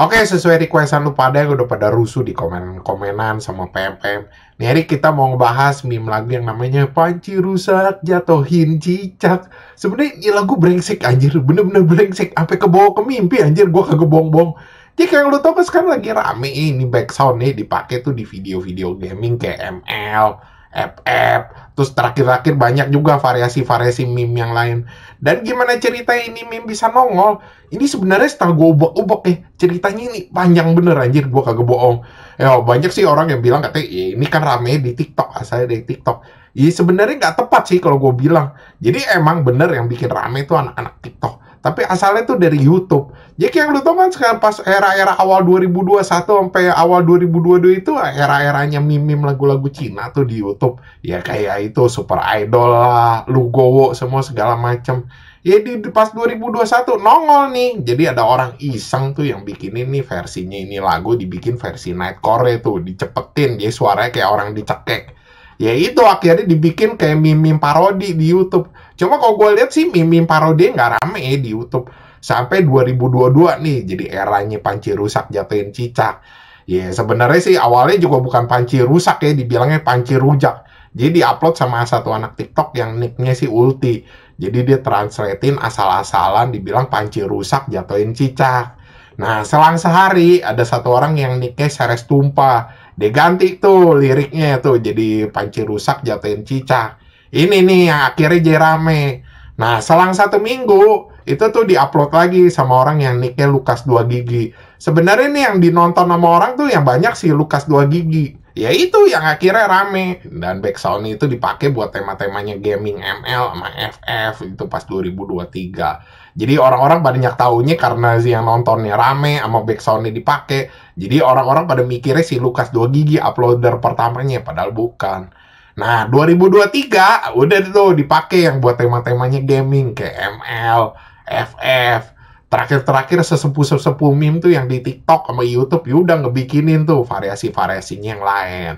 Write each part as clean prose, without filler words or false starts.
Oke, sesuai requestan lu pada yang udah pada rusuh di komen-komenan sama PM-PM. Nih hari kita mau ngebahas meme lagu yang namanya Panci Rusak Jatohin Cicak. Sebenarnya ini lagu brengsek anjir, bener-bener brengsek. Sampai kebawa ke mimpi anjir, gua kagak bohong-bohong. Jadi kayak lu tau kan sekarang lagi rame ini backsound nih dipakai tuh di video-video gaming kayak ML, FF, terus terakhir-terakhir banyak juga variasi-variasi meme yang lain. Dan gimana cerita ini meme bisa nongol? Ini sebenarnya setelah gue ubek-ubek ceritanya ini panjang bener anjir, gue kagak bohong. Ya banyak sih orang yang bilang katanya ini kan rame di TikTok, asalnya dari TikTok. Ya sebenarnya nggak tepat sih kalau gue bilang. Jadi emang bener yang bikin rame itu anak-anak TikTok. Tapi asalnya tuh dari YouTube. Jadi kayak lu tau kan sekarang pas era-era awal 2021 sampai awal 2022 itu era-eranya meme-meme lagu-lagu Cina tuh di YouTube. Ya kayak itu Super Idol lah, Lugowo, semua segala macem. Ya di pas 2021 nongol nih. Jadi ada orang iseng tuh yang bikinin nih versinya ini lagu dibikin versi Nightcore tuh, dicepetin. Jadi suaranya kayak orang dicekek. Ya itu akhirnya dibikin kayak meme-meme parodi di YouTube. Cuma kalau gue lihat sih meme-meme parodi nggak rame di YouTube. Sampai 2022 nih, jadi eranya Panci Rusak Jatuhin Cicak. Ya sebenarnya sih awalnya juga bukan Panci Rusak ya, dibilangnya Panci Rujak. Jadi diupload sama satu anak TikTok yang nicknya si Ulti. Jadi dia translatein asal-asalan dibilang Panci Rusak Jatuhin Cicak. Nah selang sehari ada satu orang yang nicknya Seres Tumpah. Dia ganti tuh liriknya tuh jadi Panci Rusak Jatuhin Cicak. Ini nih yang akhirnya jadi rame. Nah selang 1 minggu itu tuh diupload lagi sama orang yang nicknya Lukas 2 Gigi. Sebenarnya nih yang dinonton sama orang tuh yang banyak sih Lukas 2 Gigi. Ya itu yang akhirnya rame. Dan backsound itu dipakai buat tema-temanya gaming ML sama FF itu pas 2023. Jadi orang-orang banyak taunya karena si yang nontonnya rame sama backsoundnya dipakai. Jadi orang-orang pada mikirnya si Lukas 2 Gigi uploader pertamanya, padahal bukan. Nah, 2023 udah tuh dipakai yang buat tema-temanya gaming kayak ML, FF. Terakhir-terakhir sesepuh-sesepuh meme tuh yang di TikTok sama YouTube ya udah ngebikinin tuh variasi-variasinya yang lain.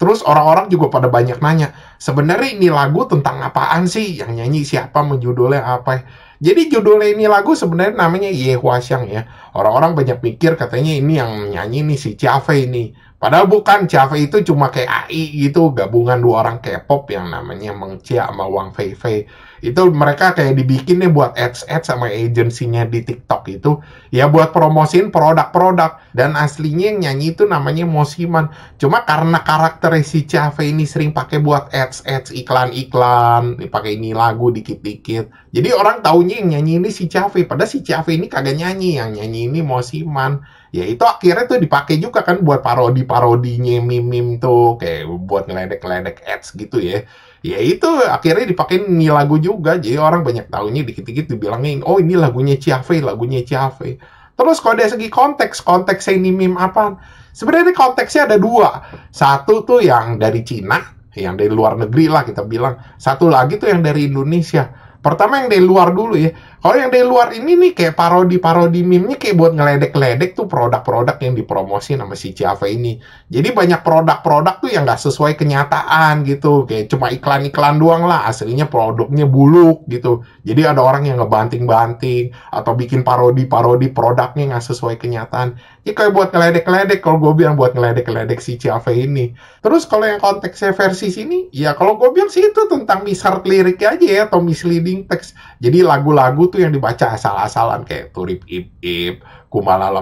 Terus orang-orang juga pada banyak nanya, sebenarnya ini lagu tentang apaan sih? Yang nyanyi siapa, menjudulnya apa? Jadi judulnya ini lagu sebenarnya namanya Ye Huaxiang ya. Orang-orang banyak mikir katanya ini yang nyanyi nih si Cafe ini. Padahal bukan, Cafe itu cuma kayak AI gitu, gabungan 2 orang K-pop yang namanya Meng Chia sama Wang Fei Fei. Itu mereka kayak dibikin nih buat ads sama agensinya di TikTok itu. Ya buat promosiin produk-produk. Dan aslinya yang nyanyi itu namanya Mosiman. Cuma karena karakter si Cafe ini sering pakai buat ads iklan-iklan, dipakai ini lagu dikit-dikit. Jadi orang taunya yang nyanyi ini si Cafe. Padahal si Cafe ini kagak nyanyi, yang nyanyi ini Mosiman. Ya itu akhirnya tuh dipakai juga kan buat parodi-parodinya meme-meme tuh. Kayak buat ngeledek-ngeledek ads gitu ya. Ya itu akhirnya dipakai ini lagu juga. Jadi orang banyak tahunya dikit-dikit dibilangin, oh ini lagunya Cafe, lagunya Cafe. Terus kalau dari segi konteksnya ini meme apa? Sebenarnya konteksnya ada 2. Satu tuh yang dari Cina, yang dari luar negeri lah kita bilang. Satu lagi tuh yang dari Indonesia. Pertama yang dari luar dulu ya. Kalau yang dari luar ini nih kayak parodi-parodi meme-nya kayak buat ngeledek-ledek tuh produk-produk yang dipromosin sama si Ciave ini. Jadi banyak produk-produk tuh yang nggak sesuai kenyataan gitu. Kayak cuma iklan-iklan doang lah. Aslinya produknya buluk gitu. Jadi ada orang yang ngebanting-banting atau bikin parodi-parodi produknya nggak sesuai kenyataan. Ya kayak buat ngeledek-ledek kalau gue bilang buat ngeledek-ledek si Ciave ini. Terus kalau yang konteksnya versi sini, ya kalau gue bilang sih itu tentang misheard lirik aja ya atau misleading text. Jadi lagu-lagu tuh yang dibaca asal-asalan kayak Turip Ip Ip, Kumalala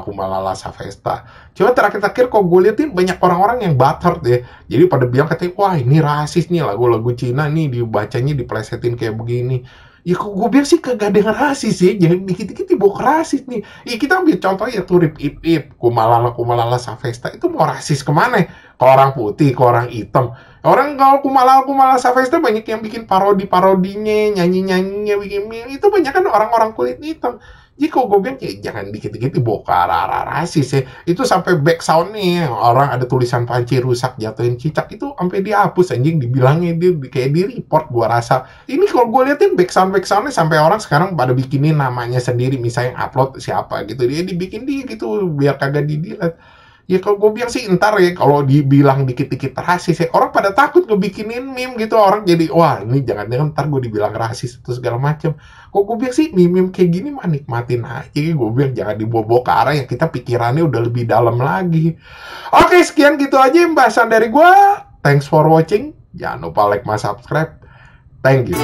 Savesta. Cuma terakhir-terakhir kok gue liatin banyak orang-orang yang butthurt ya. Jadi pada bilang katanya, wah ini rasis nih lagu-lagu Cina nih dibacanya diplesetin kayak begini. Ya kok gue bilang sih kagak ada yang rasis ya. Jangan dikit-dikit dibawa ke rasis nih. Ya kita ambil contoh ya Turip Ip Ip, Kumalala Savesta. Itu mau rasis kemana? Ke orang putih, ke orang hitam. Orang kalau Kumalala Savesta banyak yang bikin parodi-parodinya, nyanyi-nyanyinya, bikin itu banyak kan orang-orang kulit hitam. Jadi kalau gue bilang, ya jangan dikit-dikit dibawa ke arah-arah rasis ya. Itu sampai back sound nih, orang ada tulisan Panci Rusak Jatuhin Cicak, itu sampai dihapus anjing, dibilangnya dia kayak di report gua rasa. Ini kalau gue liatin back soundnya sampai orang sekarang pada bikinin namanya sendiri, misalnya upload siapa gitu, dia dibikin dia gitu, biar kagak di-delete. Ya kalau gue bilang sih ntar ya, kalau dibilang dikit-dikit rasis ya, orang pada takut ngebikinin meme gitu. Orang jadi, wah ini jangan-jangan ntar gue dibilang rasis atau segala macem. Kok gue bilang sih meme-meme kayak gini mah nikmatin aja. Gue bilang jangan dibawa-bawa ke arah yang kita pikirannya udah lebih dalam lagi. Oke, sekian gitu aja pembahasan dari gue. Thanks for watching. Jangan lupa like, subscribe. Thank you.